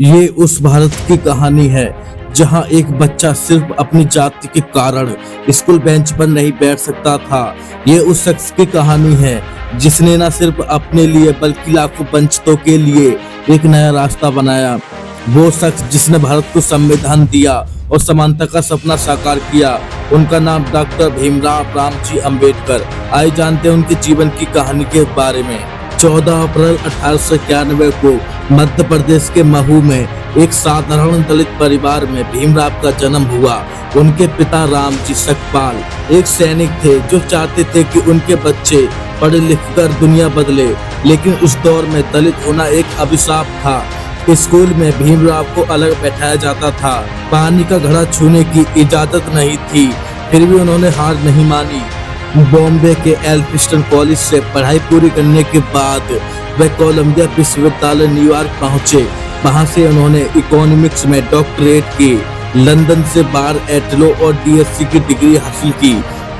ये उस भारत की कहानी है जहां एक बच्चा सिर्फ अपनी जाति के कारण स्कूल बेंच पर नहीं बैठ सकता था। ये उस शख्स की कहानी है जिसने न सिर्फ अपने लिए बल्कि लाखों वंचितों के लिए एक नया रास्ता बनाया। वो शख्स जिसने भारत को संविधान दिया और समानता का सपना साकार किया, उनका नाम डॉक्टर भीमराव रामजी अंबेडकर। आइए जानते हैं उनके जीवन की कहानी के बारे में। 14 अप्रैल 1891 को मध्य प्रदेश के महू में एक साधारण दलित परिवार में भीमराव का जन्म हुआ। उनके पिता रामजी सकपाल एक सैनिक थे जो चाहते थे कि उनके बच्चे पढ़ लिख कर दुनिया बदले, लेकिन उस दौर में दलित होना एक अभिशाप था। स्कूल में भीमराव को अलग बैठाया जाता था, पानी का घड़ा छूने की इजाजत नहीं थी, फिर भी उन्होंने हार नहीं मानी। बॉम्बे के एल्फिंस्टन कॉलेज से पढ़ाई पूरी करने के बाद वे कोलंबिया विश्वविद्यालय न्यूयॉर्क पहुंचे। वहां से उन्होंने इकोनॉमिक्स में डॉक्टरेट की, लंदन से बार एटलो और डीएससी की डिग्री हासिल की,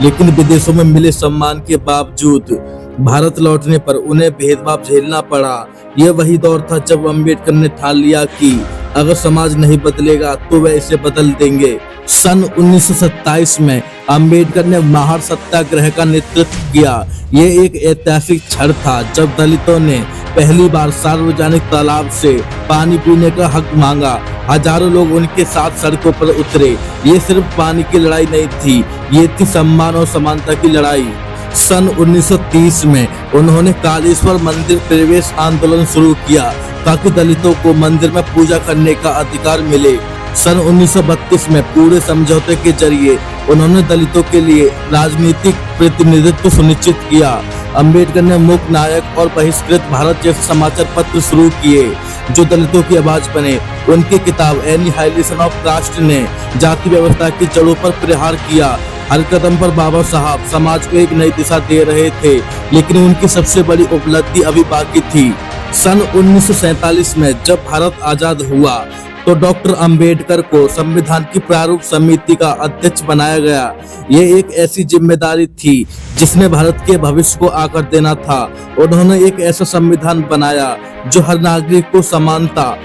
लेकिन विदेशों में मिले सम्मान के बावजूद भारत लौटने पर उन्हें भेदभाव झेलना पड़ा। यह वही दौर था जब अम्बेडकर ने ठान लिया कि अगर समाज नहीं बदलेगा तो वह इसे बदल देंगे। सन 1927 में अम्बेडकर ने महार सत्याग्रह का नेतृत्व किया। यह एक ऐतिहासिक क्षण था जब दलितों ने पहली बार सार्वजनिक तालाब से पानी पीने का हक मांगा। हजारों लोग उनके साथ सड़कों पर उतरे। ये सिर्फ पानी की लड़ाई नहीं थी, ये थी सम्मान और समानता की लड़ाई। सन 1930 में उन्होंने कालेश्वर मंदिर प्रवेश आंदोलन शुरू किया ताकि दलितों को मंदिर में पूजा करने का अधिकार मिले। सन 1932 में पूरे समझौते के जरिए उन्होंने दलितों के लिए राजनीतिक प्रतिनिधित्व सुनिश्चित किया। अंबेडकर ने मूक नायक और बहिष्कृत भारत जैसे समाचार पत्र शुरू किए जो दलितों की आवाज बने। उनकी किताब एनिहाइलेशन ऑफ कास्ट ने जाति व्यवस्था की जड़ों पर प्रहार किया। हर कदम पर बाबा साहब समाज को एक नई दिशा दे रहे थे, लेकिन उनकी सबसे बड़ी उपलब्धि अभी बाकी थी। सन 1947 में जब भारत आजाद हुआ तो डॉक्टर अंबेडकर को संविधान की प्रारूप समिति का अध्यक्ष बनाया गया। ये एक ऐसी जिम्मेदारी थी जिसने भारत के भविष्य को आकार देना था। उन्होंने एक ऐसा संविधान बनाया जो हर नागरिक को समानता,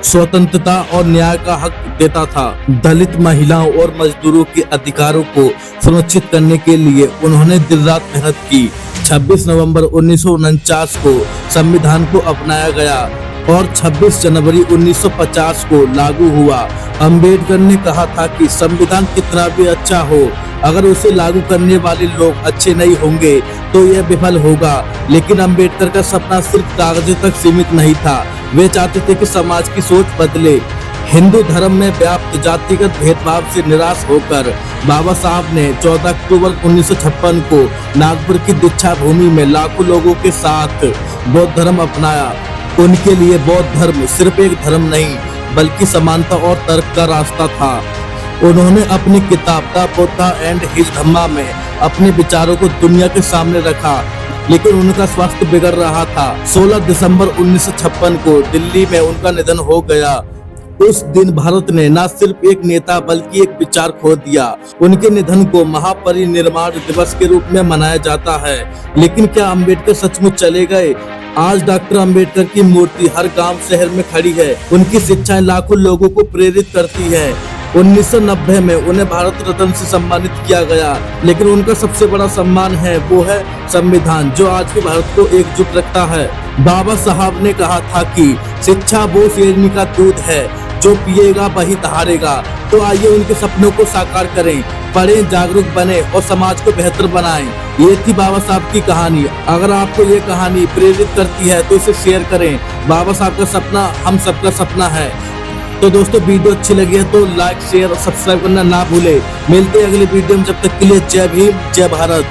स्वतंत्रता और न्याय का हक देता था। दलित महिलाओं और मजदूरों के अधिकारों को सुनिश्चित करने के लिए उन्होंने दिन रात मेहनत की। 26 नवंबर 1949 को संविधान को अपनाया गया और 26 जनवरी 1950 को लागू हुआ। अंबेडकर ने कहा था कि संविधान कितना भी अच्छा हो, अगर उसे लागू करने वाले लोग अच्छे नहीं होंगे तो यह विफल होगा। लेकिन अंबेडकर का सपना सिर्फ कागजों तक सीमित नहीं था, वे चाहते थे कि समाज की सोच बदले। हिंदू धर्म में व्याप्त जातिगत भेदभाव से निराश होकर बाबा साहब ने 14 अक्टूबर 1956 को नागपुर की दीक्षा भूमि में लाखों लोगों के साथ बौद्ध धर्म अपनाया। उनके लिए बौद्ध धर्म सिर्फ एक धर्म नहीं बल्कि समानता और तर्क का रास्ता था। उन्होंने अपनी किताब द बुद्धा एंड हिज धम्मा में अपने विचारों को दुनिया के सामने रखा, लेकिन उनका स्वास्थ्य बिगड़ रहा था। 16 दिसंबर 1956 को दिल्ली में उनका निधन हो गया। उस दिन भारत ने न सिर्फ एक नेता बल्कि एक विचार खो दिया। उनके निधन को महापरिनिर्वाण दिवस के रूप में मनाया जाता है, लेकिन क्या अंबेडकर सचमुच चले गए? आज डॉक्टर अंबेडकर की मूर्ति हर गांव शहर में खड़ी है। उनकी शिक्षाएं लाखों लोगों को प्रेरित करती है। 1990 में उन्हें भारत रत्न से सम्मानित किया गया, लेकिन उनका सबसे बड़ा सम्मान है वो है संविधान जो आज के भारत को एकजुट रखता है। बाबा साहब ने कहा था कि शिक्षा वो शेरनी का दूध है, जो पिएगा वही दहाड़ेगा। तो आइए उनके सपनों को साकार करें, पढ़ें, जागरूक बने और समाज को बेहतर बनाएं। ये थी बाबा साहब की कहानी। अगर आपको ये कहानी प्रेरित करती है तो इसे शेयर करें। बाबा साहब का सपना हम सबका सपना है। तो दोस्तों, वीडियो अच्छी लगी है तो लाइक, शेयर और सब्सक्राइब करना ना भूले। मिलते हैं अगले वीडियो में, जब तक के लिए जय भीम, जय भारत।